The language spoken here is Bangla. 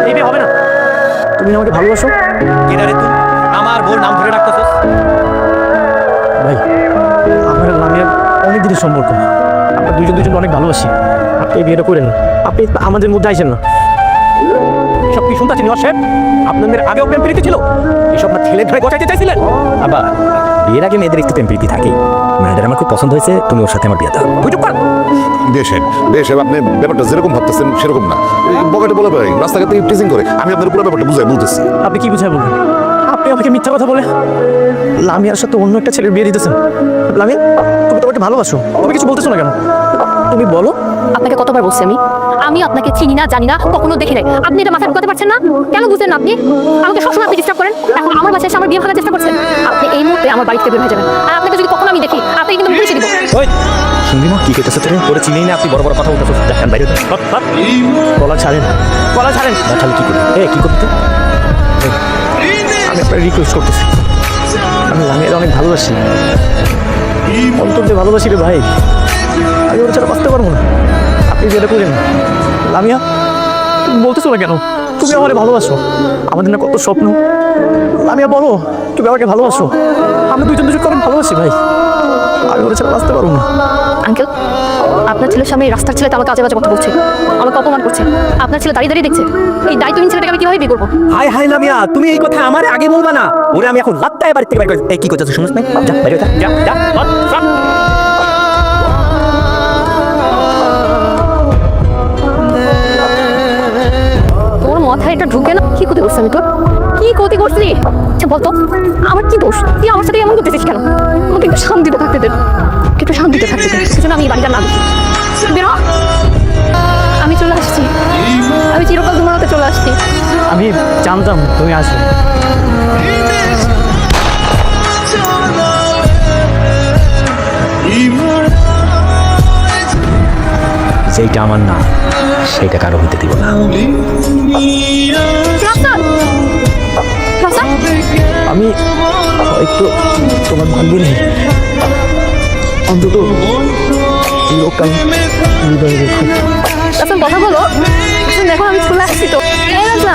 এই বিয়ে হবে না। তুমি আমাকে ভালোবাসো? কেনারে তুই আমার বোর নাম ধরে রাখতেছস? ভাই, আমার আর লামিয়ার অনেক দিনের সম্পর্ক। আমরা দুজন অনেক ভালোবাসি। আপনি এই বিয়েটা করেন না। আপনি আমাদের মধ্যে আইসেন না। এসব কি শুনতেছি নিওয়াজ সাহেব? আপনাদের আগেও প্রেম প্রীতি ছিল? এসব না ছেলে ধরে গচাইতে চাইছিলেন? আবার বিয়ের আগে মেয়েদের একটু প্রেম প্রীতি থাকে। মেয়েদের আমার খুব পছন্দ হয়েছে, তুমি ওর সাথে আমার বিয়ে দাও। বুঝুক পার বেশ আপনি ব্যাপারটা যেরকম ভাবতেছেন সেরকম না। বকাটে বলে ভাই রাস্তাঘাটে টিচিং করে, আমি আপনার পুরো ব্যাপারটা বুঝাই বলতেছি। আপনি কি বুঝাই বলবেন? আপনি আমাকে মিথ্যা কথা বলে লামিয়ার সাথে অন্য একটা ছেলের বিয়ে দিতেছেন। লামিয়া, তুমি তো আমাকে ভালোবাসো, তুমি কিছু বলতেছো না কেন? তুমি বলো। আপনাকে কতবার বলছি আমি আপনাকে চিনি না, জানি না, কখনো দেখি নাই। আপনি এটা মাথায় ঢুকাতে পারছেন না? কেন বুঝলেন না? আপনি আমাকে সবসময় আপনি ডিস্টার্ব করেন। এখন আমার বাসায় এসে আমার বিয়ে ভাঙার চেষ্টা করছেন। আপনি এই মুহূর্তে আমার বাড়িতে বের হয়ে যাবেন। আর আপনাকে যদি কখনো আমি দেখি, আপনি কিন্তু পুলিশে দিব। ওই শুনবি না কি কইতেছ? তুমি করে চিনেই না, আপনি বড় বড় কথা বলতেছ। দেখেন বাইরে গলা ছাড়েন, গলা ছাড়েন। খালি কি করবি? কি করবি তুই? আমি আপনার রিকোয়েস্ট করতেছি, আমি লামিয়ার অনেক ভালোবাসি, অন্তর যে ভালোবাসি রে ভাই। আমি ওর ছাড়া বাঁচতে পারবো না। আপনি যেটা করেন না। লামিয়া, তুমি বলতেছো না কেন? তুমি আমাকে ভালোবাসো, আমাদের না কত স্বপ্ন। লামিয়া বলো, তুমি আমাকে ভালোবাসো। আমরা দুজন অনেক ভালোবাসি ভাই। আমি ওর ছাড়া বাঁচতে পারবো না। আঙ্কেল, আপনার ছেলের সামনে এই রাস্তার ছেলেটা আমাকে আজে বাজে কথা বলছে, আমাকে অপমান করছে। আপনার ছেলে দাঁড়িয়ে দাঁড়িয়ে দেখছে। এই দায়িত্বহীন ছেলেটাকে আমি কিভাবে বিয়ে করবো? হাই হাই লামিয়া, তুমি এই কথা আমার আগে বলবা না। ওরে আমি এখন লাত্তায় বাড়ি থেকে বাইরে করে। এই কি করতেছ শুনিস না? যা বাইরে যা যা যা। তোর মাথায় এটা ঢুকে না? কি ক্ষতি করছি আমি তোর? কি ক্ষতি করছি? আচ্ছা বলতো, আমার কি দোষ? তুই আমার সাথে এমন করতেছিস কেন? আমাকে একটু শান্তিতে থাকতে দে, একটু শান্তিতে থাকতে দে। সেজন্য আমি এই বাড়িটা না দেখি। বের হ। আমি চলে আসছি, আমি চিরকাল তোমার হাতে চলে আসছি। আমি জানতাম তুমি আসবে। যেইটা আমার না সেইটা কারো হইতে দিব না। রাস্তা রাস্তা আমি একটু তোমার ভাগ্য নেই, অন্তত লোকাল হৃদয়ে রেখো। রাস্তা কথা বলো। দেখো আমি চলে আসছি তো। এই রাস্তা